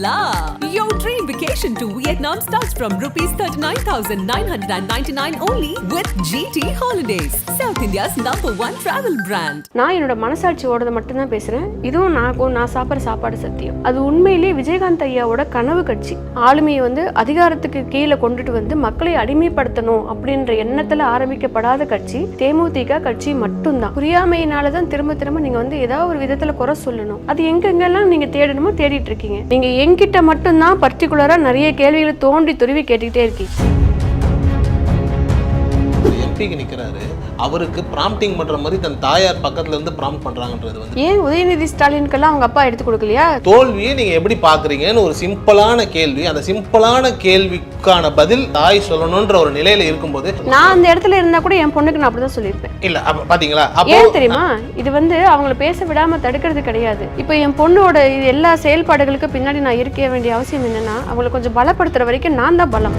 la! Your dream vacation to Vietnam starts from rupees 39,999 only with GT Holidays, South India's #1 travel brand. நான் என்னோட மனசாட்சியோட மட்டும் தான் பேசுறேன். இதுவும் நான் சாப்பிட்ற சாப்பாடு சத்தியம். அது உண்மையிலேயே விஜயகாந்த் ஐயாவோட கனவு கட்சி. ஆளுமையை வந்து அதிகாரத்துக்கு கீழே கொண்டுட்டு வந்து மக்களை அடிமைப்படுத்தணும் அப்படின்ற எண்ணத்துல ஆரம்பிக்கப்படாத கட்சி தேமுதிக கட்சி மட்டும்தான். புரியாமையினாலதான் திரும்ப திரும்ப நீங்க வந்து ஏதாவது ஒரு விதத்துல குறை சொல்லணும். அது எங்கெங்கெல்லாம் நீங்க தேடணுமோ தேடிட்டு இருக்கீங்க. நீங்க என்கிட்ட மட்டும்தான் பர்டிகுலரா நிறைய கேள்விகளை தோண்டி துருவி கேட்டுக்கிட்டே இருக்கீங்க. எம்பிக்கு நிற்கிறாரு, அவருக்கு ப்ராம்ப்டிங் பண்ற மாதிரி தன் தாயார் பக்கத்துல இருந்து ப்ராம்ப்ட் பண்றாங்கன்றது வந்து ஏன் உதயநிதி ஸ்டாலினுக்கெல்லாம் அவங்க அப்பா எடுத்து கொடுக்கலையா? தோல்வியை நீங்க எப்படி பாக்குறீங்கன்னு ஒரு சிம்பிளான கேள்வி. அந்த சிம்பிளான கேள்விக்கான பதில் தாய் சொல்லணும்ன்ற ஒரு நிலையில இருக்கும்போது நான் அந்த இடத்துல இருந்தா கூட என் பொண்ணுக்கு நான் அப்படிதான் சொல்லியிருப்பேன். இல்ல பாத்தீங்களா, ஏன் தெரியுமா, இது வந்து அவங்களை பேச விடாம தடுக்கிறது கிடையாது. இப்போ என் பொண்ணோட எல்லா செயல்பாடுகளுக்கு பின்னாடி நான் இருக்க வேண்டிய அவசியம் என்னன்னா, அவங்களை கொஞ்சம் பலப்படுத்துற வரைக்கும் நான் தான் பலம்.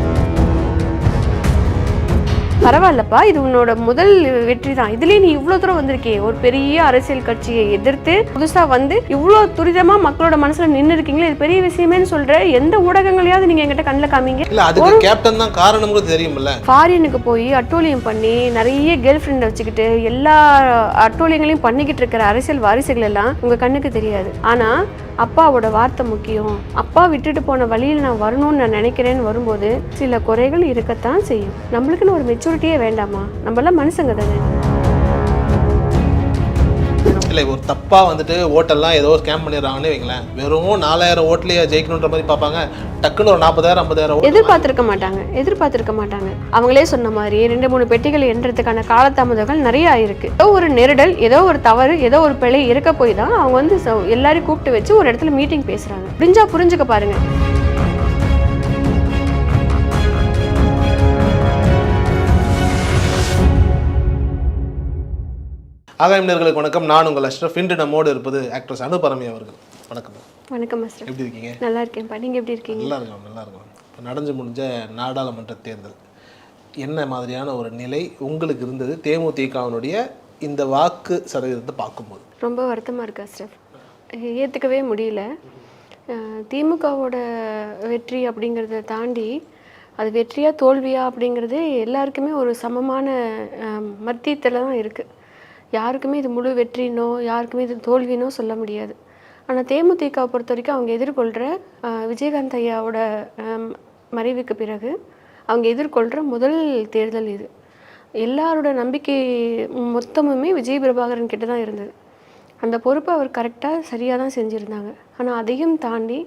பரவாயில்லப்பா, இது உன்னோட முதல் வெற்றி தான். இதுலயே நீ இவ்வளவு தூரம் வந்திருக்கே, ஒரு பெரிய அரசியல் கட்சியை எதிர்த்து புதுசா வந்து இவ்வளவு துரிதமா மக்களோட மனசுல நின்று இருக்கீங்களே, இது பெரிய விஷயமேன்னு சொல்ற. எந்த ஊடகங்களையாவது நீங்க என்கிட்ட கண்ணில் காமிங்க. இல்ல அதுக்கு கேப்டன் தான் காரணம்னு தெரியும்ல. ஃபாரினுக்கு போய் அட்டூழியம் பண்ணி நிறைய கேர்ள் ஃப்ரெண்டை வச்சுக்கிட்டு எல்லா அட்டூழியங்களையும் பண்ணிக்கிட்டு இருக்கிற அரசியல் வாரிசுகள் எல்லாம் உங்க கண்ணுக்கு தெரியாது. ஆனா அப்பாவோட வார்த்தை முக்கியம். அப்பா விட்டுட்டு போன வழியில் நான் வரணும்னு நான் நினைக்கிறேன்னு வரும்போது சில குறைகள் இருக்கத்தான் செய்யும். நம்மளுக்குன்னு ஒரு மெச்சூரிட்டியே வேண்டாமா? நம்மளாம் மனுஷங்க தானே. இல்லை, ஒரு தப்பா வந்துட்டு ஓட்டெல்லாம் ஏதோ ஸ்கேம் பண்ணிடுறாங்கன்னு வைங்களேன், வெறும் 4000 ஓட்லையே ஜெயிக்கணுன்ற மாதிரி பார்ப்பாங்க. டக்குன்னு ஒரு 40,000 50,000 எதிர்பார்த்திருக்க மாட்டாங்க. அவங்களே சொன்ன மாதிரி 2-3 பெட்டிகள் எண்றதுக்கான காலதாமதங்கள் நிறைய ஆயிருக்கு. ஏதோ ஒரு நெருடல், ஏதோ ஒரு தவறு, ஏதோ ஒரு பிழை இருக்க போய் தான் அவங்க வந்து எல்லாரையும் கூப்பிட்டு வச்சு ஒரு இடத்துல மீட்டிங் பேசுறாங்க. புரிஞ்சுக்க பாருங்க. ஆகாயமர்களுக்கு வணக்கம். நான் உங்கள் அஷ்ரஃப். இன்று நம்மோடு இருப்பது ஆக்ட்ரஸ் அனுபரமி அவர்கள். வணக்கம். வணக்கம் அஷ்ரஃப். எப்படி இருக்கீங்க? நல்லா இருக்கேன்ப்பா, நீங்க எப்படி இருக்கீங்க? நல்லா இருக்கும். இப்போ நடந்து முடிஞ்ச நாடாளுமன்ற தேர்தல் என்ன மாதிரியான ஒரு நிலை உங்களுக்கு இருந்தது? தேமுதிகவினுடைய இந்த வாக்கு சதவீதத்தை பார்க்கும்போது ரொம்ப வருத்தமாக இருக்கு அஷ்ரஃப். ஏற்றுக்கவே முடியல. திமுகவோட வெற்றி அப்படிங்கிறத தாண்டி அது வெற்றியா தோல்வியா அப்படிங்கிறது எல்லாருக்குமே ஒரு சமமான மத்தியத்தில் தான் இருக்குது. யாருக்குமே இது முழு வெற்றினோ யாருக்குமே இது தோல்வினோ சொல்ல முடியாது. ஆனால் தேமுதிகவை பொறுத்த வரைக்கும் அவங்க எதிர்கொள்கிற விஜயகாந்த் ஐயாவோட மறைவுக்கு பிறகு அவங்க எதிர்கொள்கிற முதல் தேர்தல் இது. எல்லாரோட நம்பிக்கை மொத்தமுமே விஜய் பிரபாகரன் கிட்ட தான் இருந்தது. அந்த பொறுப்பை அவர் கரெக்டாக சரியாக தான் செஞ்சுருந்தாங்க. ஆனால் அதையும் தாண்டி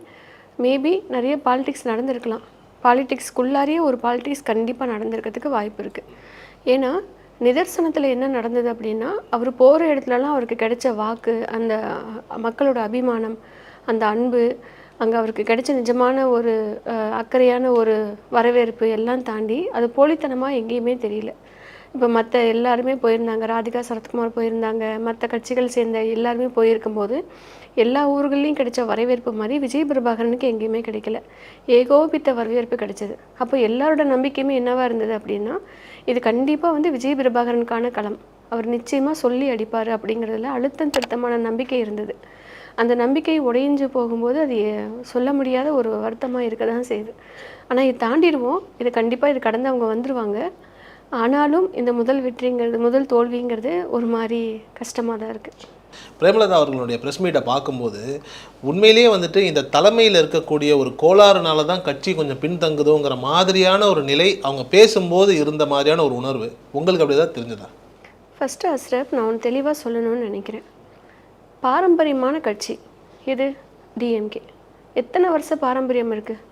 மேபி நிறைய பாலிடிக்ஸ் நடந்திருக்கலாம். பாலிடிக்ஸ்குள்ளாரியே ஒரு பாலிடிக்ஸ் கண்டிப்பாக நடந்திருக்கிறதுக்கு வாய்ப்பு இருக்குது. ஏன்னா நிதர்சனத்தில் என்ன நடந்தது அப்படின்னா, அவர் போகிற இடத்துலலாம் அவருக்கு கிடைச்ச வாக்கு, அந்த மக்களோட அபிமானம், அந்த அன்பு, அங்கே அவருக்கு கிடைச்ச நிஜமான ஒரு அக்கறையான ஒரு வரவேற்பு எல்லாம் தாண்டி அது போலித்தனமாக எங்கேயுமே தெரியல. இப்போ மற்ற எல்லாருமே போயிருந்தாங்க, ராதிகா சரத்குமார் போயிருந்தாங்க, மற்ற கட்சிகள் சேர்ந்த எல்லாருமே போயிருக்கும்போது எல்லா ஊர்கள்லையும் கிடைச்ச வரவேற்பு மாதிரி விஜய் பிரபாகரனுக்கு எங்கேயுமே கிடைக்கல. ஏகோபித்த வரவேற்பு கிடைச்சது. அப்போ எல்லாரோட நம்பிக்கையுமே என்னவா இருந்தது அப்படின்னா, இது கண்டிப்பாக வந்து விஜய் பிரபாகரனுக்கான களம், அவர் நிச்சயமாக சொல்லி அடிப்பார் அப்படிங்கிறதுல அழுத்தம் திருத்தமான நம்பிக்கை இருந்தது. அந்த நம்பிக்கை உடைஞ்சு போகும்போது அது சொல்ல முடியாத ஒரு வருத்தமாக இருக்க தான் செய்யுது. ஆனால் இது தாண்டிடுவோம், இது கண்டிப்பாக இது கடந்து அவங்க வந்துடுவாங்க. ஆனாலும் இந்த முதல் வெற்றிங்கிறது, முதல் தோல்விங்கிறது ஒரு மாதிரி கஷ்டமாக தான் இருக்குது. பிரேமலதா அவர்களுடைய ப்ரெஸ் மீட்டை பார்க்கும்போது உண்மையிலேயே வந்துட்டு இந்த தலைமையில் இருக்கக்கூடிய ஒரு கோளாறுனால தான் கட்சி கொஞ்சம் பின்தங்குதோங்கிற மாதிரியான ஒரு நிலை அவங்க பேசும்போது இருந்த மாதிரியான ஒரு உணர்வு உங்களுக்கு அப்படி தான் தெரிஞ்சதா? ஃபஸ்ட்டு அஷ்ரஃப், நான் ஒன்று தெளிவாக சொல்லணும்னு நினைக்கிறேன். பாரம்பரியமான கட்சி இது டிஎம்கே. எத்தனை வருஷ பாரம்பரியம் இருக்குது?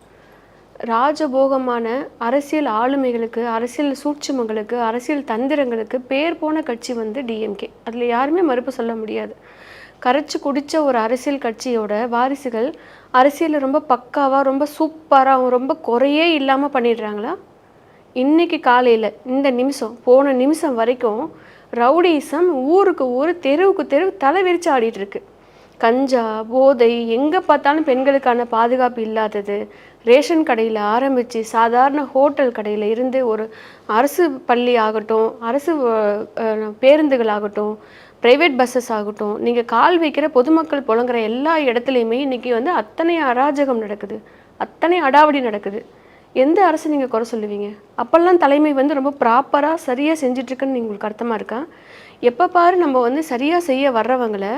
ராஜபோகமான அரசியல் ஆளுமைகளுக்கு, அரசியல் சூட்சுமங்களுக்கு, அரசியல் தந்திரங்களுக்கு பேர் போன கட்சி வந்து டிஎம்கே. அதில் யாருமே மறுப்பு சொல்ல முடியாது. கரைச்சி குடித்த ஒரு அரசியல் கட்சியோட வாரிசுகள் அரசியலில் ரொம்ப பக்காவாக, ரொம்ப சூப்பராக, ரொம்ப குறையே இல்லாமல் பண்ணிடுறாங்களா? இன்றைக்கி காலையில் இந்த நிமிஷம், போன நிமிஷம் வரைக்கும் ரவுடிசம் ஊருக்கு ஊர், தெருவுக்கு தெருவு தலை விரிச்சு ஆடிட்டுருக்கு. கஞ்சா, போதை, எங்கே பார்த்தாலும் பெண்களுக்கான பாதுகாப்பு இல்லாதது, ரேஷன் கடையில் ஆரம்பித்து சாதாரண ஹோட்டல் கடையில் இருந்து ஒரு அரசு பள்ளி ஆகட்டும், அரசு பேருந்துகள் ஆகட்டும், ப்ரைவேட் பஸ்ஸஸ் ஆகட்டும், நீங்கள் கால் வைக்கிற பொதுமக்கள் புழங்குற எல்லா இடத்துலையுமே இன்றைக்கி வந்து அத்தனை அராஜகம் நடக்குது, அத்தனை அடாவடி நடக்குது. எந்த அரசு நீங்கள் குறை சொல்லுவீங்க? அப்போல்லாம் தலைமை வந்து ரொம்ப ப்ராப்பராக சரியாக செஞ்சிட்ருக்குன்னு உங்களுக்கு அர்த்தமாக இருக்கா? எப்போ பாரு நம்ம வந்து சரியாக செய்ய வர்றவங்களை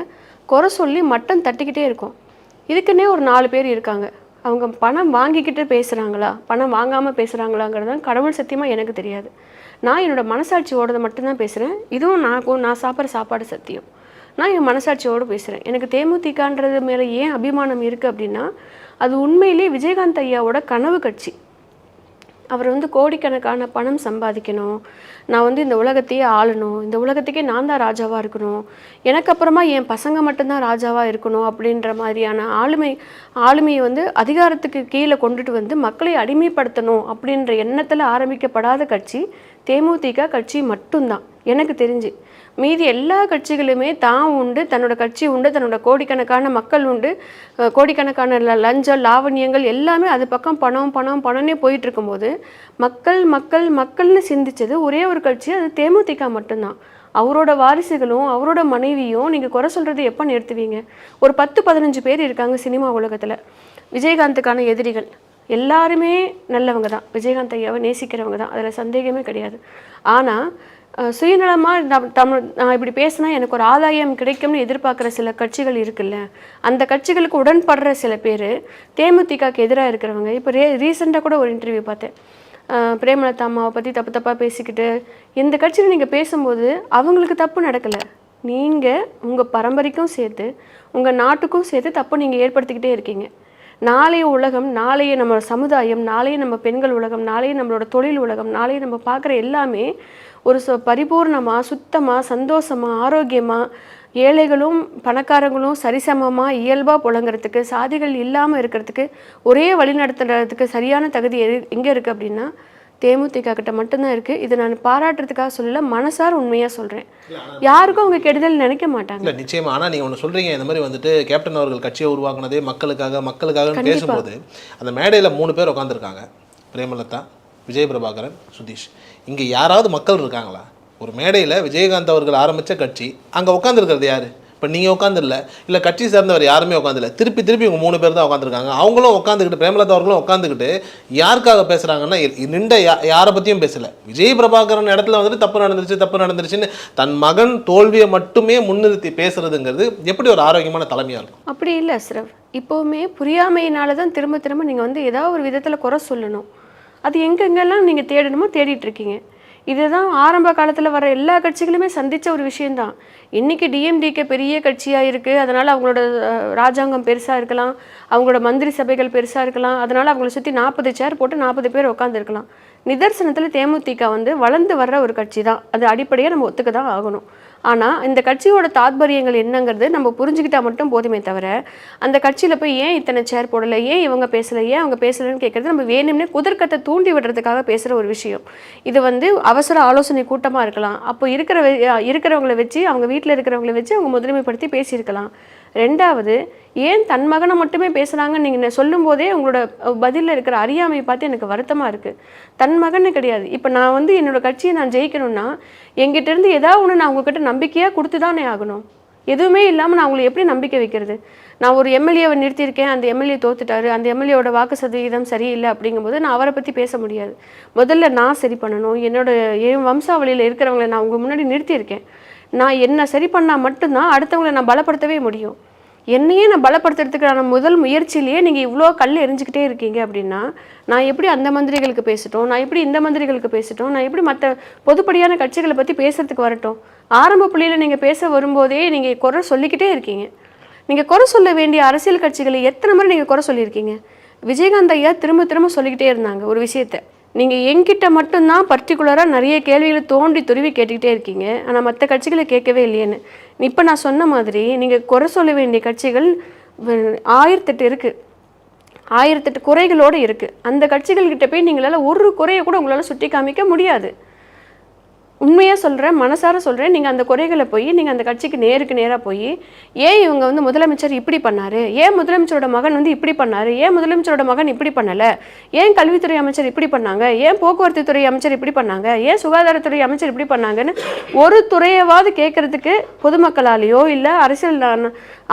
குறை சொல்லி மட்டம் தட்டிக்கிட்டே இருக்கோம். இதுக்குன்னே ஒரு 4 பேர் இருக்காங்க. அவங்க பணம் வாங்கிக்கிட்டு பேசுகிறாங்களா, பணம் வாங்காமல் பேசுகிறாங்களாங்கிறது கடவுள் சத்தியமாக எனக்கு தெரியாது. நான் என்னோடய மனசாட்சியோடதை மட்டும்தான் பேசுகிறேன். இதுவும் நான் சாப்பிட்ற சாப்பாடு சத்தியம். நான் என் மனசாட்சியோடு பேசுகிறேன். எனக்கு தேமுதிகன்றது மேலே ஏன் அபிமானம் இருக்குது அப்படின்னா, அது உண்மையிலே விஜயகாந்த் ஐயாவோட கனவு கட்சி. அவர் வந்து கோடிக்கணக்கான பணம் சம்பாதிக்கணும், நான் வந்து இந்த உலகத்தையே ஆளணும், இந்த உலகத்துக்கே நான் தான் ராஜாவாக இருக்கணும், எனக்கு அப்புறமா என் பசங்க மட்டும்தான் ராஜாவாக இருக்கணும் அப்படின்ற மாதிரியான ஆளுமையை வந்து அதிகாரத்துக்கு கீழே கொண்டுட்டு வந்து மக்களை அடிமைப்படுத்தணும் அப்படின்ற எண்ணத்தில் ஆரம்பிக்கப்படாத கட்சி தேமுதிக கட்சி மட்டும்தான் எனக்கு தெரிஞ்சு. மீதி எல்லா கட்சிகளுமே தான் உண்டு, தன்னோட கட்சி உண்டு, தன்னோட கோடிக்கணக்கான மக்கள் உண்டு, கோடிக்கணக்கான லஞ்சம் லாவணியங்கள் எல்லாமே அது பக்கம் பணம் பணம் பணம்னே போயிட்டு இருக்கும்போது மக்கள் மக்கள் மக்கள்னு சிந்திச்சது ஒரே ஒரு கட்சி, அது தேமுதிக மட்டும்தான். அவரோட வாரிசுகளும் அவரோட மனைவியும் நீங்கள் குறை சொல்கிறது எப்போ நிறுத்துவீங்க? ஒரு 10-15 பேர் இருக்காங்க சினிமா உலகத்தில். விஜயகாந்துக்கான எதிரிகள் எல்லாருமே நல்லவங்க தான், விஜயகாந்த் ஐயாவை நேசிக்கிறவங்க தான், அதில் சந்தேகமே கிடையாது. ஆனால் சுயநலமாக நான் இப்படி பேசினா எனக்கு ஒரு ஆதாயம் கிடைக்கும்னு எதிர்பார்க்குற சில கட்சிகள் இருக்குல்ல, அந்த கட்சிகளுக்கு உடன்படுற சில பேர் தேமுதிகக்கு எதிராக இருக்கிறவங்க. இப்போ ரீசெண்டாக கூட ஒரு இன்டர்வியூ பார்த்தேன், பிரேமலதா அம்மாவை பற்றி தப்பாக பேசிக்கிட்டு. இந்த கட்சியில் நீங்கள் பேசும்போது அவங்களுக்கு தப்பு நடக்கலை, நீங்கள் உங்கள் பரம்பரைக்கும் சேர்த்து உங்கள் நாட்டுக்கும் சேர்த்து தப்பு நீங்கள் ஏற்படுத்திக்கிட்டே இருக்கீங்க. நாளைய உலகம், நாளைய நம்ம சமுதாயம், நாளைய நம்ம பெண்கள் உலகம், நாளைய நம்மளோட தொழில் உலகம், நாளைய நம்ம பார்க்குற எல்லாமே ஒரு பரிபூர்ணமாக சுத்தமாக சந்தோஷமாக ஆரோக்கியமாக ஏழைகளும் பணக்காரங்களும் சரிசமமாக இயல்பாக புழங்குறதுக்கு, சாதிகள் இல்லாமல் இருக்கிறதுக்கு, ஒரே வழி நடத்துறதுக்கு சரியான தகுதி எங்கே இருக்குது அப்படின்னா தேமுதிக கிட்ட மட்டும்தான் இருக்குது. இது நான் பாராட்டுறதுக்காக சொல்லல, மனசார உண்மையாக சொல்கிறேன். யாருக்கும் அவங்க கெடுதல் நினைக்க மாட்டாங்க. இல்லை நிச்சயமாக. ஆனால் நீங்கள் ஒன்று சொல்கிறீங்க, இந்த மாதிரி வந்துட்டு கேப்டன் அவர்கள் கட்சியை உருவாக்குனதே மக்களுக்காக பேசும்போது அந்த மேடையில் 3 பேர் உட்காந்துருக்காங்க, பிரேமலதா, விஜய் பிரபாகரன், சுதீஷ். இங்கே யாராவது மக்கள் இருக்காங்களா? ஒரு மேடையில் விஜயகாந்த் அவர்கள் ஆரம்பித்த கட்சி, அங்கே உட்காந்துருக்கிறது யார்? இப்போ நீங்கள் உட்காந்துடல, இல்லை கட்சி சேர்ந்தவர் யாருமே உட்காந்துல, திருப்பி இவங்க 3 பேர் தான் உட்காந்துருக்காங்க. அவங்களும் உட்காந்துக்கிட்டு, பிரேமலதா அவர்களும் உட்காந்துக்கிட்டு யாருக்காக பேசுகிறாங்கன்னா, நின்ற யாரை பற்றியும் பேசலை. விஜய் பிரபாகரன் இடத்துல வந்துட்டு தப்பு நடந்துருச்சுன்னு தன் மகன் தோல்வியை மட்டுமே முன்னிறுத்தி பேசுறதுங்கிறது எப்படி ஒரு ஆரோக்கியமான தலைமையாக இருக்கும்? அப்படி இல்லை அஸ்ரப். இப்போவுமே புரியாமையினால தான் திரும்ப நீங்கள் வந்து ஏதாவது ஒரு விதத்தில் குறை சொல்லணும். அது எங்கெங்கெல்லாம் நீங்கள் தேடணுமோ தேடிட்டுருக்கீங்க. இதுதான் ஆரம்ப காலத்தில் வர எல்லா கட்சிகளுமே சந்தித்த ஒரு விஷயந்தான். இன்றைக்கி டிஎம்டிகே பெரிய கட்சியாக இருக்குது, அதனால் அவங்களோட ராஜாங்கம் பெருசாக இருக்கலாம், அவங்களோட மந்திரி சபைகள் பெருசாக இருக்கலாம், அதனால் அவங்கள சுற்றி 40 சேர் போட்டு 40 பேர் உட்காந்துருக்கலாம். நிதர்சனத்தில் தேமுதிக வந்து வளர்ந்து வர்ற ஒரு கட்சி தான், அது அடிப்படையாக நம்ம ஒத்துக்க தான் ஆகணும். ஆனால் இந்த கட்சியோட தாத்பரியங்கள் என்னங்கிறது நம்ம புரிஞ்சுக்கிட்டால் மட்டும் போதுமே தவிர, அந்த கட்சியில் போய் ஏன் இத்தனை சேர் போடலை, ஏன் இவங்க பேசலை, ஏன் அவங்க பேசலைன்னு கேட்குறது நம்ம வேணும்னே குதர்க்கத்தை தூண்டி விடுறதுக்காக பேசுகிற ஒரு விஷயம். இது வந்து அவசர ஆலோசனை கூட்டமாக இருக்கலாம். அப்போ இருக்கிறவங்களை வச்சு, அவங்க வீட்டில் இருக்கிறவங்களை வச்சு அவங்க முதன்மைப்படுத்தி பேசியிருக்கலாம். ரெண்டாவது, ஏன் தன் மகனை மட்டுமே பேசுகிறாங்கன்னு நீங்கள் சொல்லும் போதே உங்களோட பதிலில் இருக்கிற அறியாமையை பார்த்து எனக்கு வருத்தமாக இருக்குது. தன் மகன்னு கிடையாது. இப்போ நான் வந்து என்னோடய கட்சியை நான் ஜெயிக்கணும்னா எங்கிட்டேருந்து ஏதாவது ஒன்று நான் உங்ககிட்ட நம்பிக்கையாக கொடுத்து தானே ஆகணும். எதுவுமே இல்லாமல் நான் அவங்களை எப்படி நம்பிக்கை வைக்கிறது? நான் ஒரு எம்எல்ஏவை நிறுத்தியிருக்கேன், அந்த எம்எல்ஏ தோத்துட்டாரு, அந்த எம்எல்ஏவோட வாக்கு சதவீதம் சரியில்லை அப்படிங்கும்போது நான் அவரை பற்றி பேச முடியாது. முதல்ல நான் சரி பண்ணணும். என் வம்சாவளியில் இருக்கிறவங்களை நான் உங்கள் முன்னாடி நிறுத்தியிருக்கேன். நான் என்ன சரி பண்ணால் மட்டும்தான் அடுத்தவங்களை நான் பலப்படுத்தவே முடியும். என்னையே நான் பலப்படுத்துறதுக்கான முதல் முயற்சியிலேயே நீங்கள் இவ்வளோ கல் எரிஞ்சிக்கிட்டே இருக்கீங்க அப்படின்னா நான் எப்படி அந்த மந்திரிகளுக்கு பேசட்டும், நான் எப்படி இந்த மந்திரிகளுக்கு பேசட்டும், நான் எப்படி மற்ற பொதுப்படியான கட்சிகளை பற்றி பேசுறதுக்கு வரட்டும்? ஆரம்ப புள்ளியில் நீங்கள் பேச வரும்போதே நீங்கள் குறை சொல்லிக்கிட்டே இருக்கீங்க. நீங்கள் குறை சொல்ல வேண்டிய அரசியல் கட்சிகளை எத்தனை முறை நீங்கள் குறை சொல்லியிருக்கீங்க? விஜயகாந்த் ஐயா திரும்ப சொல்லிக்கிட்டே இருந்தாங்க ஒரு விஷயத்தை. நீங்கள் என்கிட்ட மட்டும்தான் பர்டிகுலராக நிறைய கேள்விகளை தோண்டி துருவி கேட்டுக்கிட்டே இருக்கீங்க, ஆனால் மற்ற கட்சிகளை கேட்கவே இல்லையேன்னு. இப்போ நான் சொன்ன மாதிரி நீங்கள் குறை சொல்ல வேண்டிய கட்சிகள் 1008 இருக்குது, 1008 குறைகளோடு இருக்குது. அந்த கட்சிகள்கிட்ட போய் நீங்களால் ஒரு குறையை கூட உங்களால் சுட்டி காமிக்க முடியாது. உண்மையாக சொல்கிறேன், மனசார சொல்கிறேன், நீங்கள் அந்த குறைகளை போய் நீங்கள் அந்த கட்சிக்கு நேருக்கு நேராக போய் ஏன் இவங்க வந்து முதலமைச்சர் இப்படி பண்ணார், ஏன் முதலமைச்சரோட மகன் வந்து இப்படி பண்ணார், ஏன் முதலமைச்சரோட மகன் இப்படி பண்ணலை, ஏன் கல்வித்துறை அமைச்சர் இப்படி பண்ணாங்க, ஏன் போக்குவரத்து துறை அமைச்சர் இப்படி பண்ணாங்க, ஏன் சுகாதாரத்துறை அமைச்சர் இப்படி பண்ணாங்கன்னு ஒரு துறையவாவது கேட்குறதுக்கு பொதுமக்களாலேயோ இல்லை அரசியல்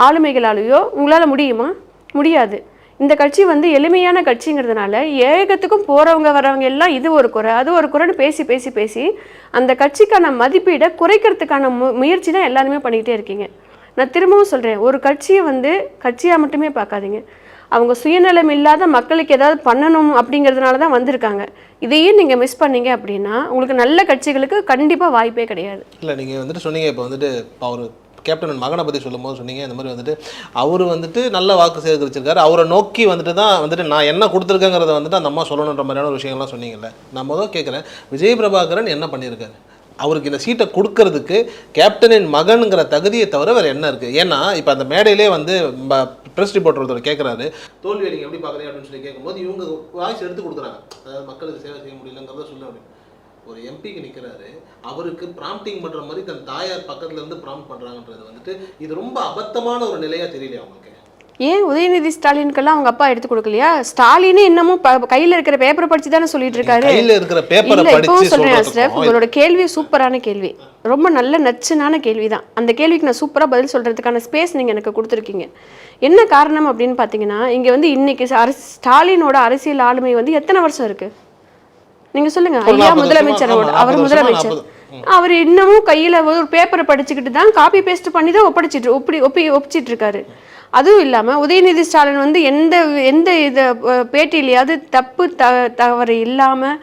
ஆளுமைகளாலேயோ உங்களால் முடியுமா? முடியாது. இந்த கட்சி வந்து எளிமையான கட்சிங்கிறதுனால ஏகத்துக்கும் போகிறவங்க வரவங்க எல்லாம் இது ஒரு குறை அது ஒரு குறைன்னு பேசி பேசி பேசி அந்த கட்சிக்கான மதிப்பீடை குறைக்கிறதுக்கான முயற்சி தான் எல்லாருமே பண்ணிக்கிட்டே இருக்கீங்க. நான் திரும்பவும் சொல்கிறேன், ஒரு கட்சியை வந்து கட்சியாக மட்டுமே பார்க்காதீங்க. அவங்க சுயநலம் இல்லாத மக்களுக்கு ஏதாவது பண்ணணும் அப்படிங்கிறதுனால தான் வந்திருக்காங்க. இதையும் நீங்கள் மிஸ் பண்ணீங்க அப்படின்னா உங்களுக்கு நல்ல கட்சிகளுக்கு கண்டிப்பாக வாய்ப்பே கிடையாது. இல்லை, நீங்கள் வந்துட்டு சொன்னீங்க, இப்போ வந்துட்டு அவர் கேப்டன் மகனை பற்றி சொல்லும் போது சொன்னீங்க, இந்த மாதிரி வந்துட்டு அவர் வந்துட்டு நல்ல வாக்கு சேகரிச்சிருக்காரு, அவரை நோக்கி வந்துட்டு தான் வந்துட்டு நான் என்ன கொடுத்துருக்கேங்கிறத வந்துட்டு அந்த அம்மா சொல்லணுன்ற மாதிரியான ஒரு விஷயங்கள்லாம் சொன்னீங்கல்ல. நான் முதல் கேட்குறேன், விஜய் பிரபாகரன் என்ன பண்ணியிருக்காரு? அவருக்கு இந்த சீட்டை கொடுக்கறதுக்கு கேப்டனின் மகனுங்கிற தகுதியை தவிர வேறு என்ன இருக்குது? ஏன்னா இப்போ அந்த மேடையிலே வந்து ப்ரெஸ் ரிப்போர்ட்டர் ஒருத்தர் கேட்குறாரு, தோல்வியை நீங்கள் எப்படி பார்க்குறீங்க அப்படின்னு சொல்லி கேட்கும்போது இவங்க வாய்ஸ் எடுத்து கொடுக்குறாங்க, அதாவது மக்களுக்கு சேவை செய்ய முடியலங்கிறத சொல்ல அப்படின்னு. ஒரு எம்பிக்கு நிற்கிறாரு, அவருக்கு ப்ராம்ப்டிங் பண்ணுற மாதிரி தன் தாயார் பக்கத்துல இருந்து ப்ராம்ப்ட் பண்ணுறாங்கன்றது வந்துட்டு இது ரொம்ப அபத்தமான ஒரு நிலையாக தெரியலையா அவங்களுக்கு? ஏன் உதயநிதி ஸ்டாலினுக்கெல்லாம் அவங்க அப்பா எடுத்து கொடுக்கலையா? ஸ்டாலினே இன்னமும் கையில் இருக்கிற பேப்பரை படிச்சு தானே சொல்லிட்டு இருக்காரு. கையில் இருக்கிற பேப்பரை படிச்சு சொல்றேன். உங்களோட கேள்வி சூப்பரான கேள்வி, ரொம்ப நல்ல நச்சுனான கேள்வி தான். அந்த கேள்விக்கு நான் சூப்பராக பதில் சொல்றதுக்கான ஸ்பேஸ் நீங்கள் எனக்கு கொடுத்துருக்கீங்க. என்ன காரணம் அப்படின்னு பார்த்தீங்கன்னா, இங்கே வந்து இன்னைக்கு ஸ்டாலினோட அரசியல் ஆளுமை வந்து எத்தனை வருஷம் இருக்கு நீங்க சொல்லுங்க. ஐயா முதலமைச்சரோட அவர் முதலமைச்சர், அவர் இன்னமும் கையில ஒரு பேப்பரை படிச்சுக்கிட்டு தான் காப்பி பேஸ்ட் பண்ணி தான் ஒப்பிச்சிட்டு இருக்காரு. அதுவும் இல்லாமல் உதயநிதி ஸ்டாலின் வந்து எந்த இதை பேட்டியிலையாவது தவறு இல்லாமல்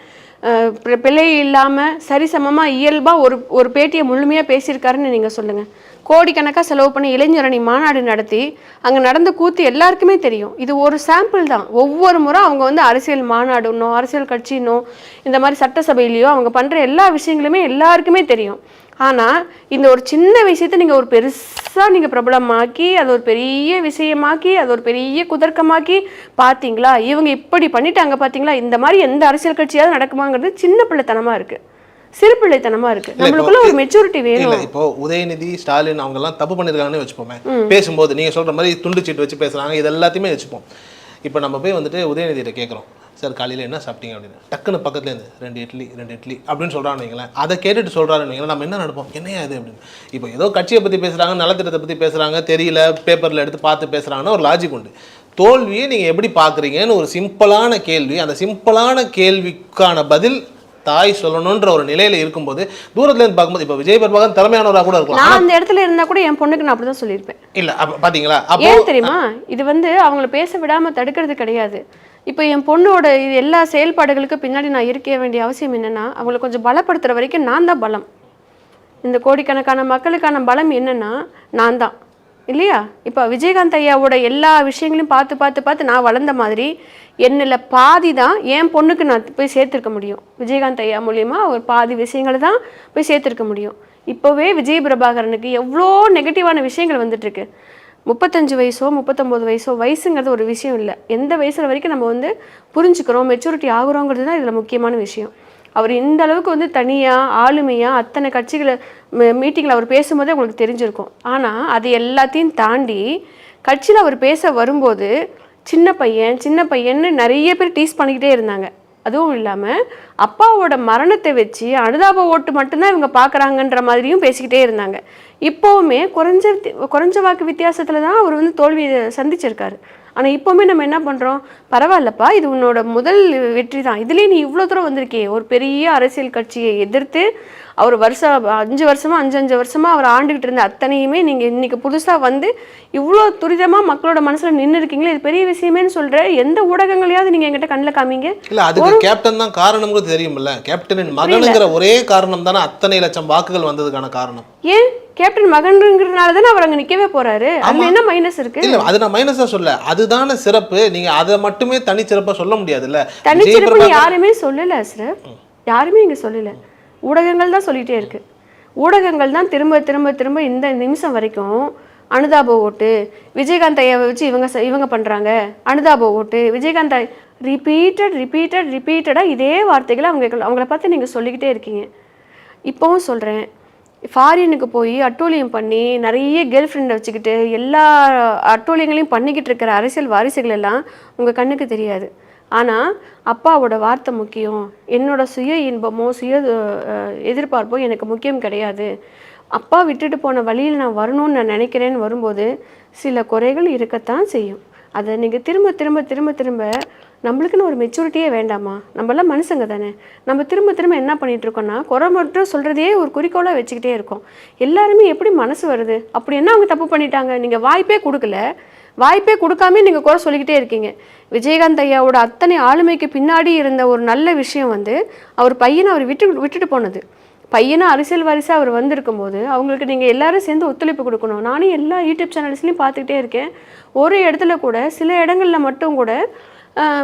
பிழை இல்லாமல் சரிசமமாக இயல்பாக ஒரு பேட்டியை முழுமையாக பேசியிருக்காருன்னு நீங்கள் சொல்லுங்கள். கோடிக்கணக்காக செலவு பண்ணி இளைஞரணி மாநாடு நடத்தி அங்கே நடந்த கூத்து எல்லாருக்குமே தெரியும். இது ஒரு சாம்பிள் தான். ஒவ்வொரு முறை அவங்க வந்து அரசியல் மாநாடுன்னோ அரசியல் கட்சினோ இந்த மாதிரி சட்டசபையிலையோ அவங்க பண்ணுற எல்லா விஷயங்களுமே எல்லாருக்குமே தெரியும். ஆனால் இந்த ஒரு சின்ன விஷயத்தை நீங்கள் ஒரு பெருசாக நீங்கள் பிரபலமாக்கி அது ஒரு பெரிய விஷயமாக்கி அது ஒரு பெரிய குதர்க்கமாக்கி பார்த்தீங்களா, இவங்க இப்படி பண்ணிட்டாங்க பார்த்தீங்களா, இந்த மாதிரி எந்த அரசியல் கட்சியாவது நடக்குமாங்கிறது சின்ன பிள்ளைத்தனமாக இருக்குது, சிறு பிள்ளைத்தனமா இருக்கு. நம்மளுக்குள்ள ஒரு மெச்சூரிட்டி வேணும். இப்போ உதயநிதி ஸ்டாலின் அவங்க எல்லாம் தப்பு பண்ணிருக்காங்கன்னு வச்சுப்போமே, பேசும்போது நீங்க சொல்ற மாதிரி துண்டு சீட்டு வச்சு பேசுறாங்க, இது எல்லாத்தையுமே வச்சுப்போம். இப்போ நம்ம போய் வந்துட்டு உதயநிதியிட்ட கேட்குறோம், சார் காலையில் என்ன சாப்பிட்டீங்க அப்படின்னு, டக்குன்னு பக்கத்துலேருந்து 2 இட்லி அப்படின்னு சொல்கிறான்னு வைங்களேன். அதை கேட்டுட்டு சொல்கிறாருன்னு வைங்களேன், நம்ம என்ன நடப்போம், என்னையா இது அப்படின்னு. இப்போ ஏதோ கட்சியை பற்றி பேசுகிறாங்க, நலத்திட்டத்தை பற்றி பேசுகிறாங்க, தெரியல பேப்பரில் எடுத்து பார்த்து பேசுகிறாங்கன்னா ஒரு லாஜிக் உண்டு. தோல்வியை நீங்கள் எப்படி பார்க்குறீங்கன்னு ஒரு சிம்பிளான கேள்வி, அந்த சிம்பிளான கேள்விக்கான பதில் தாய் சொல்லணுன்ற ஒரு நிலையில இருக்கும்போது தூரத்துல இருந்து பார்க்கும்போது இப்போ விஜய் பிரபாகரன் திறமையானவராக கூட இருக்கலாம். நான் அந்த இடத்துல இருந்தா கூட என் பொண்ணுக்கு நான் அப்படிதான் சொல்லியிருப்பேன். இல்ல பாத்தீங்களா, ஏன் தெரியுமா, இது வந்து அவங்கள பேச விடாம தடுக்கிறது கிடையாது. இப்போ என் பொண்ணோட எல்லா செயல்பாடுகளுக்கு பின்னாடி நான் இருக்க வேண்டிய அவசியம் என்னன்னா, அவங்களை கொஞ்சம் பலப்படுத்துற வரைக்கும் நான் தான் பலம். இந்த கோடிக்கணக்கான மக்களுக்கான பலம் என்னன்னா நான் தான், இல்லையா? இப்போ விஜயகாந்த் ஐயாவோட எல்லா விஷயங்களையும் பார்த்து நான் வளர்ந்த மாதிரி என்னில் பாதி தான் என் பொண்ணுக்கு நான் போய் சேர்த்துருக்க முடியும். விஜயகாந்த் ஐயா மூலியமா ஒரு பாதி விஷயங்களை தான் போய் சேர்த்துருக்க முடியும். இப்போவே விஜய் பிரபாகரனுக்கு எவ்வளோ நெகட்டிவான விஷயங்கள் வந்துட்டுருக்கு. 35 வயசோ 39 வயசோ வயசுங்கிறது ஒரு விஷயம் இல்லை. எந்த வயசுல வரைக்கும் நம்ம வந்து புரிஞ்சுக்கிறோம், மெச்சூரிட்டி ஆகுறோங்கிறது தான் இதில் முக்கியமான விஷயம். அவர் இந்த அளவுக்கு வந்து தனியாக ஆளுமையாக அத்தனை கட்சிகளை மீட்டிங்கில் அவர் பேசும்போதே உங்களுக்கு தெரிஞ்சிருக்கும். ஆனால் அது எல்லாத்தையும் தாண்டி கட்சியில் அவர் பேச வரும்போது சின்ன பையன்னு நிறைய பேர் டீஸ் பண்ணிக்கிட்டே இருந்தாங்க. அதுவும் இல்லாமல் அப்பாவோட மரணத்தை வச்சு அனுதாப ஓட்டு மட்டும்தான் இவங்க பார்க்குறாங்கன்ற மாதிரியும் பேசிக்கிட்டே இருந்தாங்க. இப்போவுமே குறைஞ்ச வாக்கு வித்தியாசத்தில் தான் அவர் வந்து தோல்வியை சந்திச்சிருக்காரு. ஆனால் இப்போவுமே நம்ம என்ன பண்ணுறோம், பரவாயில்லப்பா இது உன்னோட முதல் வெற்றி தான், இதுலேயே நீ இவ்வளோ தூரம் வந்திருக்கே, ஒரு பெரிய அரசியல் கட்சியை எதிர்த்து அவர் 5 வருஷமாக அவர் ஆண்டுகிட்டு இருந்த அத்தனையுமே நீங்கள் இன்றைக்கி புதுசாக வந்து இவ்வளோ துரிதமாக மக்களோட மனசில் நின்று இருக்கீங்களே, இது பெரிய விஷயமேன்னு சொல்கிற எந்த ஊடகங்களையாவது நீங்கள் என்கிட்ட கண்ணில் காமிங்க. இல்லை, அதுக்கு கேப்டன் தான் காரணம்னு தெரியுமில்ல, கேப்டனின் மகனுங்கிற ஒரே காரணம் தானே அத்தனை லட்சம் வாக்குகள் வந்ததுக்கான காரணம். ஏன் கேப்டன் மகன்ங்கிறதுனால தானே அவர் அங்கே நிற்கவே போறாரு, அதுல என்ன மைனஸ் இருக்கு? இல்ல, அது நான் மைனஸா சொல்ல, அதுதான சிறப்பு. நீங்க அதை மட்டுமே தனிச்சிறப்பா சொல்ல முடியாது. இல்ல, தனிச்சிறப்பு யாருமே சொல்லல சார், யாருமே இங்க சொல்லல, ஊடகங்கள் தான் சொல்லிட்டே இருக்கு. ஊடகங்கள் தான் திரும்ப இந்த நிமிஷம் வரைக்கும் அனுதாப ஓட்டு விஜயகாந்த் ஐயாவை வச்சு இவங்க பண்றாங்க, அனுதாப ஓட்டு விஜயகாந்த் ரிப்பீட்டடா இதே வார்த்தைகளை அவங்கள பார்த்து நீங்க சொல்லிக்கிட்டே இருக்கீங்க. இப்போவும் சொல்கிறேன், ஃபாரினுக்கு போய் அட்டூழியம் பண்ணி நிறைய கேர்ள் ஃப்ரெண்டை வச்சுக்கிட்டு எல்லா அட்டூழியங்களையும் பண்ணிக்கிட்டு இருக்கிற அரசியல் வாரிசுகள் எல்லாம் உங்கள் கண்ணுக்கு தெரியாது. ஆனால் அப்பாவோட வார்த்தை முக்கியம், என்னோட சுய இன்பமோ சுய எதிர்பார்ப்போ எனக்கு முக்கியம் கிடையாது, அப்பா விட்டுட்டு போன வழியில் நான் வரணும்னு நான் நினைக்கிறேன்னு வரும்போது சில குறைகள் இருக்கத்தான் செய்யும். அதை நீங்கள் திரும்ப திரும்ப திரும்ப திரும்ப நம்மளுக்குன்னு ஒரு மெச்சூரிட்டியே வேண்டாமா? நம்மளாம் மனுஷங்க தானே. நம்ம திரும்ப திரும்ப என்ன பண்ணிகிட்டு இருக்கோம்னா குறை மட்டும் சொல்கிறதே ஒரு குறிக்கோளாக வச்சுக்கிட்டே இருக்கோம். எல்லாருமே எப்படி மனசு வருது? அப்படி என்ன அவங்க தப்பு பண்ணிட்டாங்க? நீங்கள் வாய்ப்பே கொடுக்கல, வாய்ப்பே கொடுக்காம நீங்கள் குறை சொல்லிக்கிட்டே இருக்கீங்க. விஜயகாந்த் ஐயாவோட அத்தனை ஆளுமைக்கு பின்னாடி இருந்த ஒரு நல்ல விஷயம் வந்து அவர் பையனை அவர் விட்டுட்டு போனது. பையனா அரசியல் வாரிசாக அவர் வந்திருக்கும் போது அவங்களுக்கு நீங்கள் எல்லாரும் சேர்ந்து ஒத்துழைப்பு கொடுக்கணும். நானும் எல்லா யூடியூப் சேனல்ஸ்லையும் பார்த்துக்கிட்டே இருக்கேன். ஒரு இடத்துல கூட சில இடங்களில் மட்டும் கூட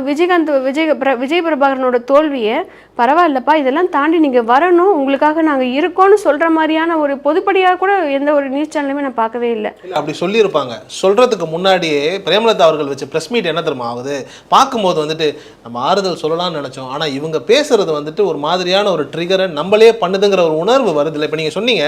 விஜய் பிரபாகரனோட தோல்வியை பரவாயில்லப்பா, இதெல்லாம் தாண்டி நீங்கள் வரணும், உங்களுக்காக நாங்கள் இருக்கோன்னு சொல்கிற மாதிரியான ஒரு பொதுப்படியாக கூட எந்த ஒரு நியூஸ் சேனலுமே நான் பார்க்கவே இல்லை. அப்படி சொல்லியிருப்பாங்க. சொல்கிறதுக்கு முன்னாடியே பிரேமலதா அவர்கள் வச்ச ப்ரெஸ் மீட் என்ன தெரியுமா ஆகுது, பார்க்கும்போது வந்துட்டு நம்ம ஆறுதல் சொல்லலாம்னு நினச்சோம், ஆனால் இவங்க பேசுகிறது வந்துட்டு ஒரு மாதிரியான ஒரு ட்ரிகரை நம்மளே பண்ணுதுங்கிற ஒரு உணர்வு வருது இல்லை. இப்போ நீங்கள் சொன்னீங்க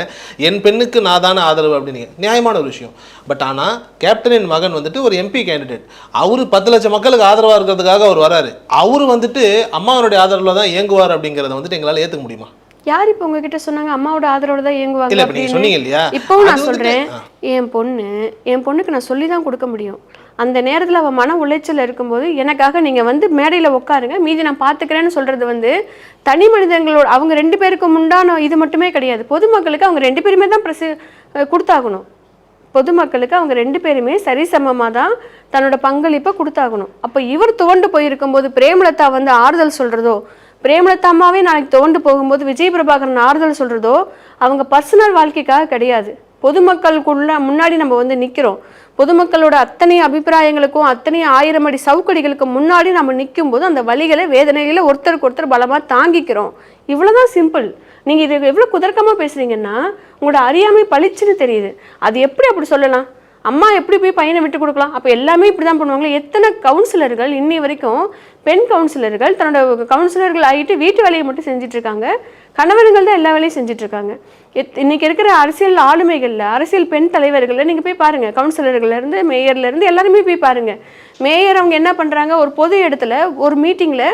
என் பெண்ணுக்கு நான் தானே ஆதரவு அப்படின்னீங்க, நியாயமான ஒரு விஷயம். பட் ஆனால் கேப்டனின் மகன் வந்துட்டு ஒரு எம்பி கேண்டிடேட், அவர் 10 லட்சம் மக்களுக்கு ஆதரவாக இருக்கிறதுக்காக அவர் வராரு, அவர் வந்துட்டு அம்மாவனுடைய ஆதரவில் தான் இயங்குவார் அப்படிங்கிறத வந்துட்டு எங்களால் ஏற்றுக்க முடியுமா? யார் இப்போ உங்ககிட்ட சொன்னாங்க அம்மாவோட ஆதரவோட தான் இயங்குவாங்க அப்படின்னு? இப்போவும் நான் சொல்கிறேன், என் பொண்ணுக்கு நான் சொல்லி தான் கொடுக்க முடியும். அந்த நேரத்தில் அவள் மன உளைச்சல் இருக்கும்போது எனக்காக நீங்கள் வந்து மேடையில் உட்காருங்க, மீதி நான் பார்த்துக்கிறேன்னு சொல்கிறது வந்து தனி மனிதங்களோட அவங்க 2 பேருக்கும் உண்டான இது மட்டுமே கிடையாது. பொதுமக்களுக்கு அவங்க 2 பேருமே தான் கொடுத்தாகணும். பொதுமக்களுக்கு அவங்க 2 பேருமே சரிசமமாக தான் தன்னோட பங்களிப்பை கொடுத்தாகணும். அப்போ இவர் துவண்டு போயிருக்கும்போது பிரேமலதா வந்து ஆறுதல் சொல்கிறதோ, பிரேமலதா அம்மாவே நாளைக்கு துவண்டு போகும்போது விஜய் பிரபாகரன் ஆறுதல் சொல்கிறதோ அவங்க பர்சனல் வாழ்க்கைக்காக கிடையாது. பொதுமக்களுக்குள்ள முன்னாடி நம்ம வந்து நிற்கிறோம். பொதுமக்களோட அத்தனை அபிப்பிராயங்களுக்கும் அத்தனை 1000 அடி சவுக்கடிகளுக்கு முன்னாடி நம்ம நிற்கும் போது அந்த வலிகளை வேதனைகளை ஒருத்தருக்கு ஒருத்தர் பலமாக தாங்கிக்கிறோம். இவ்வளோதான் சிம்பிள். நீங்கள் இது எவ்வளோ குதர்க்கமாக பேசுகிறீங்கன்னா உங்களோட அறியாமை பளிச்சுன்னு தெரியுது. அது எப்படி அப்படி சொல்லலாம்? அம்மா எப்படி போய் பையனை விட்டு கொடுக்கலாம்? அப்போ எல்லாமே இப்படி தான் பண்ணுவாங்களே. எத்தனை கவுன்சிலர்கள் இன்னி வரைக்கும் பெண் கவுன்சிலர்கள் தன்னோட கவுன்சிலர்கள் ஆகிட்டு வீட்டு வேலையை மட்டும் செஞ்சிட்ருக்காங்க, கணவர்கள் தான் எல்லா வேலையும் செஞ்சிட்ருக்காங்க. இன்றைக்கி இருக்கிற அரசியல் ஆளுமைகளில் அரசியல் பெண் தலைவர்களில் நீங்கள் போய் பாருங்கள், கவுன்சிலர்கள்லேருந்து மேயர்லேருந்து எல்லாருமே போய் பாருங்கள். மேயர் அவங்க என்ன பண்ணுறாங்க, ஒரு பொது இடத்துல ஒரு மீட்டிங்கில்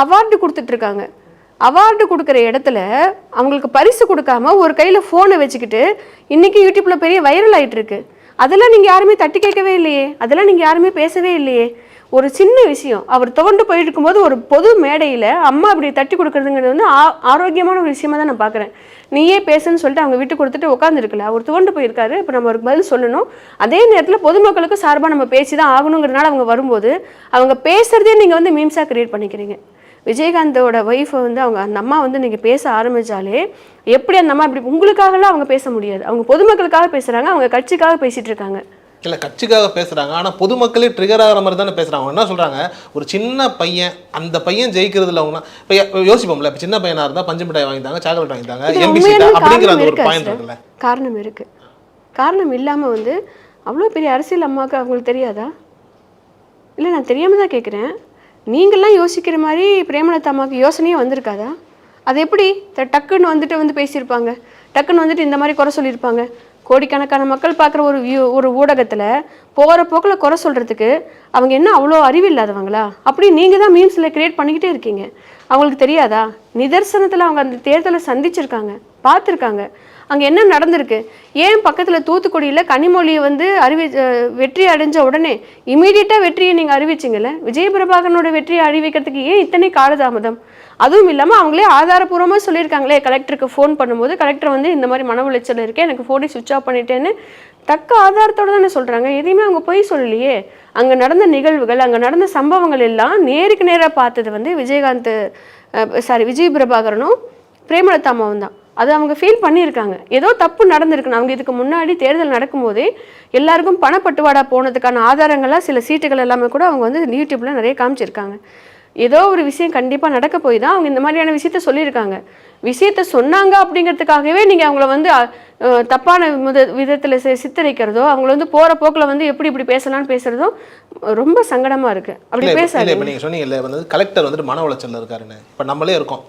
அவார்டு கொடுத்துட்ருக்காங்க. அவார்டு கொடுக்குற இடத்துல அவங்களுக்கு பரிசு கொடுக்காம ஒரு கையில் ஃபோனை வச்சுக்கிட்டு இன்றைக்கி யூடியூப்பில் பெரிய வைரல் ஆகிட்டு இருக்கு. அதெல்லாம் நீங்கள் யாருமே தட்டி கேட்கவே இல்லையே, அதெல்லாம் நீங்கள் யாருமே பேசவே இல்லையே. ஒரு சின்ன விஷயம், அவர் துவண்டு போயிட்டு இருக்கும்போது ஒரு பொது மேடையில் அம்மா அப்படி தட்டி கொடுக்குறதுங்கிறது வந்து ஆரோக்கியமான ஒரு விஷயமா தான் நான் பார்க்குறேன். நீயே பேசுன்னு சொல்லிட்டு அவங்க விட்டு கொடுத்துட்டு உட்காந்துருக்கல, அவர் துவண்டு போயிருக்காரு, இப்போ நம்ம ஒரு பதில் சொல்லணும். அதே நேரத்தில் பொதுமக்களுக்கு சார்பாக நம்ம பேசி தான் ஆகணுங்கிறதுனால அவங்க வரும்போது அவங்க பேசுகிறதே நீங்கள் வந்து மீம்ஸாக கிரியேட் பண்ணிக்கிறீங்க. விஜயகாந்தோட ஒய்ஃபை வந்து அவங்க அந்த அம்மா வந்து நீங்கள் பேச ஆரம்பித்தாலே எப்படி அந்த அம்மா இப்படி உங்களுக்காகலாம் அவங்க பேச முடியாது. அவங்க பொதுமக்களுக்காக பேசுகிறாங்க, அவங்க கட்சிக்காக பேசிகிட்டு இருக்காங்க. இல்லை, கட்சிக்காக பேசுகிறாங்க, ஆனால் பொதுமக்களே ட்ரிகர் ஆகிற மாதிரி தானே பேசுகிறாங்க. அவங்க என்ன சொல்கிறாங்க, ஒரு சின்ன பையன், அந்த பையன் ஜெயிக்கிறதுல அவங்க இப்போ யோசிப்போம்ல, இப்போ சின்ன பையனாக இருந்தால் பஞ்சு மிட்டாய் வாங்கிட்டாங்க, சாக்லேட் வாங்கிட்டாங்க, எம்பி சீட்டா அப்படிங்கிற அந்த ஒரு பாயிண்ட் இருக்குல்ல. காரணம் இருக்குது. காரணம் இல்லாமல் வந்து அவ்வளோ பெரிய அரசியல் அம்மாவுக்கு அவங்களுக்கு தெரியாதா? இல்லை, நான் தெரியாமல் தான் கேட்குறேன். நீங்கள்லாம் யோசிக்கிற மாதிரி பிரேமலதா அம்மாவுக்கு யோசனையே வந்திருக்காதா? அது எப்படி டக்குன்னு வந்துட்டு பேசியிருப்பாங்க, டக்குன்னு வந்துட்டு இந்த மாதிரி குறை சொல்லியிருப்பாங்க? கோடிக்கணக்கான மக்கள் பார்க்குற ஒரு ஊடகத்தில் போகிற போக்கில் குறை சொல்கிறதுக்கு அவங்க என்ன அவ்வளோ அறிவு இல்லாதவங்களா? அப்படி நீங்கள் தான் மீம்ஸில் கிரியேட் பண்ணிக்கிட்டே இருக்கீங்க. அவங்களுக்கு தெரியாதா? நிதர்சனத்தில் அவங்க அந்த தேர்தலை சந்திச்சிருக்காங்க, பார்த்துருக்காங்க, அங்கே என்ன நடந்திருக்கு. ஏன் பக்கத்தில் தூத்துக்குடியில் கனிமொழியை வந்து வெற்றி அடைஞ்ச உடனே இமீடியட்டாக வெற்றியை நீங்கள் அறிவிச்சிங்கல்ல, விஜய பிரபாகரனோட வெற்றியை அறிவிக்கிறதுக்கு ஏன் இத்தனை காலதாமதம்? அதுவும் இல்லாமல் அவங்களே ஆதாரப்பூர்வமாக சொல்லியிருக்காங்களே, கலெக்டருக்கு ஃபோன் பண்ணும்போது கலெக்டர் வந்து இந்த மாதிரி மன உளைச்சல் இருக்கேன், எனக்கு ஃபோனை சுவிட்ச் ஆஃப் பண்ணிட்டேன்னு தக்க ஆதாரத்தோடு தானே சொல்கிறாங்க. எதையுமே அவங்க போய் சொல்லலையே. அங்கே நடந்த நிகழ்வுகள், அங்கே நடந்த சம்பவங்கள் எல்லாம் நேருக்கு நேராக பார்த்தது வந்து விஜய் பிரபாகரனும் பிரேமலதா அம்மாவும் தான். அது அவங்க ஃபீல் பண்ணியிருக்காங்க, ஏதோ தப்பு நடந்திருக்குன்னு. அவங்க இதுக்கு முன்னாடி தேர்தல் நடக்கும்போதே எல்லாருக்கும் பணப்பட்டுவாடா போனதுக்கான ஆதாரங்களாக சில சீட்டுகள் எல்லாமே கூட அவங்க வந்து யூடியூப்பில் நிறைய காமிச்சிருக்காங்க. ஏதோ ஒரு விஷயம் கண்டிப்பாக நடக்க போய் தான் அவங்க இந்த மாதிரியான விஷயத்த சொல்லியிருக்காங்க. விஷயத்த சொன்னாங்க அப்படிங்கிறதுக்காகவே நீங்கள் அவங்கள வந்து தப்பான விதத்தில் சித்தரிக்கிறதோ, அவங்கள வந்து போகிற போக்கில் வந்து எப்படி இப்படி பேசலான்னு பேசுகிறதோ ரொம்ப சங்கடமாக இருக்குது. அப்படி பேசாது. இப்போ நீங்கள் சொன்னீங்கல்ல வந்து கலெக்டர் வந்துட்டு மன உளைச்சலில் இருக்காருன்னு. இப்போ நம்மளே இருக்கோம்,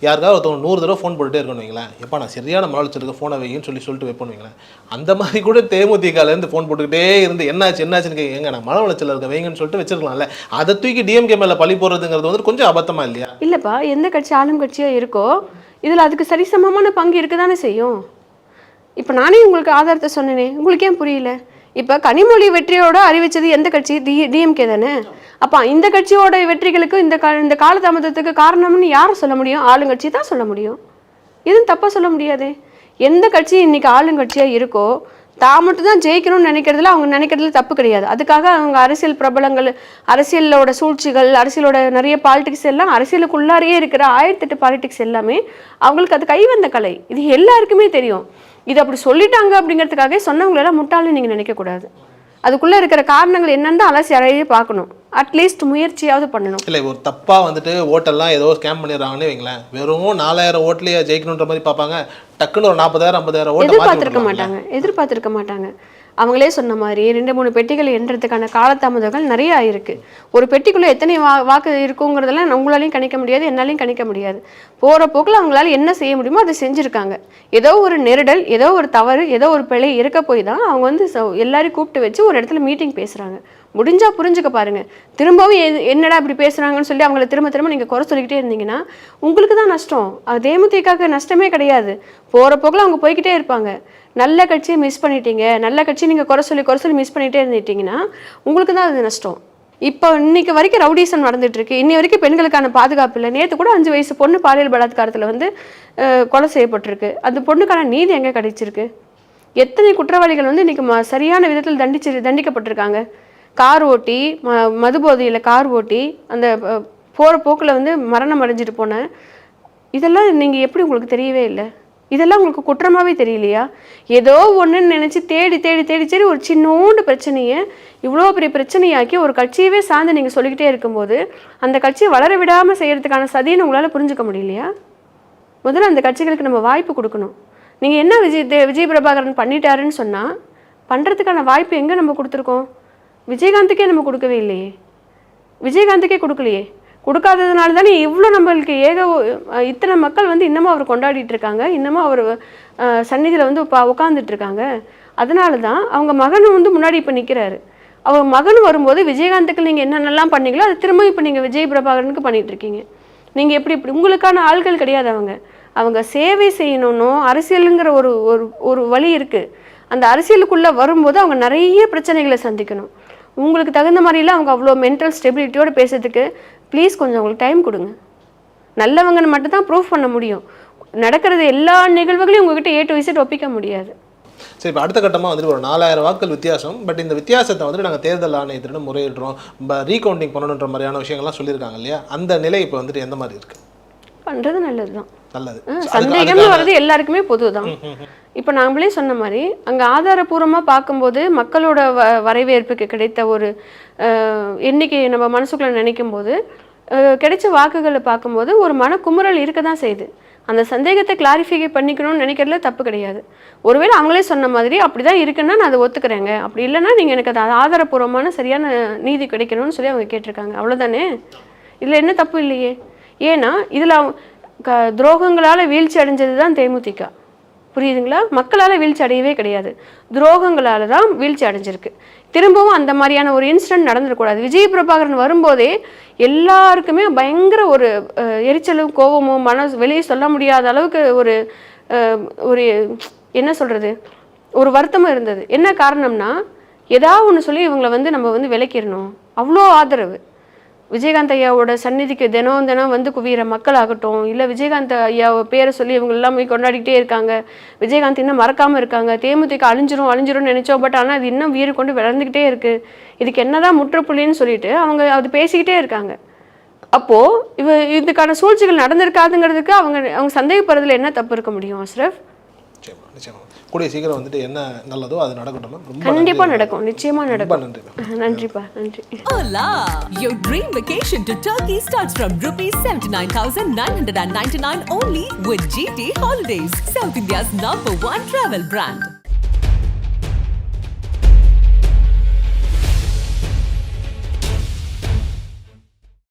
யாருக்காவது ஒருத்தவங்க 100 தடவை ஃபோன் போட்டுட்டே இருக்கணும் வைங்களேன், எப்பா நான் சரியான மன உளைச்சலுக்கு ஃபோனை வைன்னு சொல்லிட்டு வைப்போம் வைங்களேன். அந்த மாதிரி கூட தேமுதிகலேருந்து ஃபோன் போட்டுக்கிட்டே இருந்து என்னாச்சுன்னு கேட்க நான் மன உளைச்சல் இருக்க வைங்கன்னு சொல்லிட்டு வச்சிருக்கலாம்ல. அதை தூக்கி டிஎம்கே மேலே பழி போடுறதுங்கிறது வந்து கொஞ்சம் அபத்தமா இல்லையா? இல்லைப்பா, எந்த கட்சி ஆளும் கட்சியாக இருக்கோ இதில் அதுக்கு சரிசமமான பங்கு இருக்க தானே செய்யும். இப்போ நானே உங்களுக்கு ஆதாரத்தை சொன்னேனே, உங்களுக்கு ஏன் புரியல? இப்போ கனிமொழி வெற்றியோட அறிவிச்சது எந்த கட்சி? டிஎம்கே தானே. அப்போ இந்த கட்சியோட வெற்றிகளுக்கு இந்த காலதாமதத்துக்கு காரணம்னு யாரை சொல்ல முடியும்? ஆளுங்கட்சி தான் சொல்ல முடியும். எதுவும் தப்பாக சொல்ல முடியாது. எந்த கட்சி இன்னைக்கு ஆளுங்கட்சியாக இருக்கோ தான் மட்டும் தான் ஜெயிக்கணும்னு நினைக்கிறதுல அவங்க நினைக்கிறதுல தப்பு கிடையாது. அதுக்காக அவங்க அரசியல் பிரபலங்கள், அரசியலோட சூழ்ச்சிகள், அரசியலோட நிறைய பாலிடிக்ஸ் எல்லாம், அரசியலுக்குள்ளாரையே இருக்கிற 1008 பாலிடிக்ஸ் எல்லாமே அவங்களுக்கு அது கைவந்த கலை. இது எல்லாருக்குமே தெரியும். இது அப்படி சொல்லிட்டாங்க அப்படிங்கிறதுக்காக சொன்னவங்களெல்லாம் முட்டாள்னு நீங்கள் நினைக்கக்கூடாது. அதுக்குள்ளே இருக்கிற காரணங்கள் என்னன்னு தான் அலசி அறையே பார்க்கணும். அட்லீஸ்ட் முயற்சியாவது பண்ணணும். இல்லை, ஒரு தப்பாக வந்துட்டு ஓட்டெல்லாம் ஏதோ ஸ்கேம் பண்ணிடுறாங்கன்னு வைங்களேன், வெறும் 4000 ஓட்லேயே ஜெயிக்கணுன்ற மாதிரி பார்ப்பாங்க. டக்குன்னு ஒரு 40,000 50,000 ஓட்டு எதிர்பார்த்திருக்க மாட்டாங்க. அவங்களே சொன்ன மாதிரி 2-3 பெட்டிகள் எண்றதுக்கான காலதாமதங்கள் நிறைய ஆயிருக்கு. ஒரு பெட்டிக்குள்ளே எத்தனை வாக்கு இருக்குங்கிறதெல்லாம் உங்களாலையும் கணிக்க முடியாது, என்னாலையும் கணிக்க முடியாது. போகிற போக்கில் அவங்களால என்ன செய்ய முடியுமோ அதை செஞ்சுருக்காங்க. ஏதோ ஒரு நெருடல், ஏதோ ஒரு தவறு, ஏதோ ஒரு பிழை இருக்க போய் தான் அவங்க வந்து எல்லாரையும் கூப்பிட்டு வச்சு ஒரு இடத்துல மீட்டிங் பேசுகிறாங்க. முடிஞ்சா புரிஞ்சுக்க பாருங்க. திரும்பவும் என்னடா இப்படி பேசுகிறாங்கன்னு சொல்லி அவங்கள திரும்ப நீங்கள் குறை சொல்லிக்கிட்டே இருந்தீங்கன்னா உங்களுக்கு தான் நஷ்டம். தேமுதிகவுக்கு நஷ்டமே கிடையாது. போகிற போக்கில் அவங்க போய்கிட்டே இருப்பாங்க. நல்ல கட்சியை மிஸ் பண்ணிட்டீங்க, நல்ல கட்சி நீங்கள் குறை சொல்லி மிஸ் பண்ணிகிட்டே இருந்துட்டீங்கன்னா உங்களுக்கு தான் அது நஷ்டம். இப்போ இன்னைக்கு வரைக்கும் ரவுடிசம் நடந்துட்டு இருக்கு. இன்னி வரைக்கும் பெண்களுக்கான பாதுகாப்பு இல்லை. நேற்று கூட 5 வயசு பொண்ணு பாலியல் பலாத்காரத்தில் வந்து கொலை செய்யப்பட்டிருக்கு. அந்த பொண்ணுக்கான நீதி எங்கே கிடைச்சிருக்கு? எத்தனை குற்றவாளிகள் வந்து இன்னைக்கு சரியான விதத்தில் தண்டிக்கப்பட்டிருக்காங்க. கார் ஓட்டி, மதுபோதையில் கார் ஓட்டி அந்த போகிற போக்கில் வந்து மரணம் அடைஞ்சிட்டு போனேன். இதெல்லாம் நீங்கள் எப்படி உங்களுக்கு தெரியவே இல்லை? இதெல்லாம் உங்களுக்கு குற்றமாகவே தெரியலையா? ஏதோ ஒன்றுன்னு நினச்சி தேடி ஒரு சின்னோண்டு பிரச்சனையை இவ்வளோ பெரிய பிரச்சனையாக்கி ஒரு கட்சியவே சார்ந்து நீங்கள் சொல்லிக்கிட்டே இருக்கும்போது அந்த கட்சியை வளர விடாமல் செய்கிறதுக்கான சதின்னு உங்களால் புரிஞ்சுக்க முடியலையா? முதல்ல அந்த கட்சிகளுக்கு நம்ம வாய்ப்பு கொடுக்கணும். நீங்கள் என்ன விஜய் பிரபாகரன் பண்ணிட்டாருன்னு சொன்னால் பண்ணுறதுக்கான வாய்ப்பு எங்கே நம்ம கொடுத்துருக்கோம்? விஜயகாந்துக்கே நம்ம கொடுக்கவே இல்லையே. விஜயகாந்துக்கே கொடுக்கலையே. கொடுக்காததுனால தானே இவ்வளோ நம்மளுக்கு இத்தனை மக்கள் வந்து இன்னமும் அவர் கொண்டாடிட்டு இருக்காங்க, இன்னமும் அவர் சந்நிதியில் வந்து உட்காந்துட்டு இருக்காங்க. அதனால தான் அவங்க மகனும் வந்து முன்னாடி இப்போ நிற்கிறாரு. அவங்க மகன் வரும்போது விஜயகாந்துக்கு நீங்கள் என்னென்னலாம் பண்ணீங்களோ அது திரும்ப இப்போ நீங்கள் விஜய் பிரபாகரனுக்கு பண்ணிட்டு இருக்கீங்க. நீங்கள் இப்படி உங்களுக்கான ஆள்கள் கிடையாது. அவங்க சேவை செய்யணும்னு அரசியலுங்கிற ஒரு வழி இருக்குது. அந்த அரசியலுக்குள்ளே வரும்போது அவங்க நிறைய பிரச்சனைகளை சந்திக்கணும். உங்களுக்கு தகுந்த மாதிரிலாம் அவங்க அவ்வளோ மென்டல் ஸ்டெபிலிட்டியோடு பேசுறதுக்கு ப்ளீஸ் கொஞ்சம் உங்களுக்கு டைம் கொடுங்க. நல்லவங்கன்னு மட்டும் தான் ப்ரூஃப் பண்ண முடியும். நடக்கிறது எல்லா நிகழ்வுகளையும் உங்ககிட்ட A to Z ஒப்பிக்க முடியாது. சரி, இப்போ அடுத்த கட்டமாக வந்துட்டு ஒரு 4000 வாக்குகள் வித்தியாசம். பட் இந்த வித்தியாசத்தை வந்துட்டு நாங்கள் தேர்தல் ஆணையத்திடம் முறையிடுறோம், ரீகவுண்டிங் பண்ணணுன்ற மாதிரியான விஷயங்கள்லாம் சொல்லியிருக்காங்க இல்லையா? அந்த நிலை இப்போ வந்துட்டு எந்த மாதிரி இருக்குது? பண்ணுறது நல்லது தான். நல்லது. சந்தேகம்னு வர்றது எல்லாருக்குமே பொது தான். இப்போ நாங்களே சொன்ன மாதிரி அங்கே ஆதாரபூர்வமாக பார்க்கும்போது மக்களோட வரவேற்புக்கு கிடைத்த ஒரு எண்ணிக்கை நம்ம மனசுக்குள்ளே நினைக்கும் போது கிடைச்ச வாக்குகளை பார்க்கும்போது ஒரு மனக்குமுறல் இருக்க தான் செய்யுது. அந்த சந்தேகத்தை கிளாரிஃபை பண்ணிக்கணும்னு நினைக்கிறதுல தப்பு கிடையாது. ஒருவேளை அவங்களே சொன்ன மாதிரி அப்படி தான் இருக்குன்னா நான் அதை ஒத்துக்கிறேங்க, அப்படி இல்லைன்னா நீங்கள் எனக்கு அது ஆதாரபூர்வமான சரியான நீதி கிடைக்கணும்னு சொல்லி அவங்க கேட்டிருக்காங்க. அவ்வளோதானே, இதில் என்ன தப்பு இல்லையே. ஏன்னா இதில் துரோகங்களால் வீழ்ச்சி அடைஞ்சது தான் தேமுதிக. புரியுதுங்களா? மக்களால் வீழ்ச்சி அடையவே கிடையாது, துரோகங்களால் தான் வீழ்ச்சி அடைஞ்சிருக்கு. திரும்பவும் அந்த மாதிரியான ஒரு இன்சிடென்ட் நடந்துடக்கூடாது. விஜய் பிரபாகரன் வரும்போதே எல்லாருக்குமே பயங்கர ஒரு எரிச்சலும் கோபமும் வெளியே சொல்ல முடியாத அளவுக்கு ஒரு என்ன சொல்கிறது, ஒரு வருத்தமும் இருந்தது. என்ன காரணம்னா ஏதாவது ஒன்று சொல்லி இவங்களை வந்து நம்ம வந்து விலக்கிடணும். அவ்வளோ ஆதரவு விஜயகாந்த் ஐயாவோட சந்நிதிக்கு தினம் வந்து குவிகிற மக்கள் ஆகட்டும், இல்லை விஜயகாந்த் ஐயாவை பேரை சொல்லி இவங்க எல்லாம் போய் கொண்டாடிக்கிட்டே இருக்காங்க. விஜயகாந்த் இன்னும் மறக்காமல் இருக்காங்க. தேமுதிக அழிஞ்சிரும் நினச்சோம். பட் ஆனால் அது இன்னும் வீறு கொண்டு வளர்ந்துக்கிட்டே இருக்குது. இதுக்கு என்னதான் முற்றுப்புள்ளின்னு சொல்லிட்டு அவங்க அது பேசிக்கிட்டே இருக்காங்க. அப்போது இதுக்கான சூழ்ச்சிகள் நடந்திருக்காதுங்கிறதுக்கு அவங்க சந்தேகப்படுறதுல என்ன தப்பு இருக்க முடியும் அஷ்ரஃப்? கூடிய சீக்கிரம் வந்துட்டு என்ன நல்லதோ அது நடக்கட்டும். கண்டிப்பா நடக்கும், நிச்சயமா நடக்கும். நன்றிப்பா, நன்றி. Hola! Your dream vacation to Turkey starts from ₹79,999 only with GT Holidays, South India's #1 travel brand.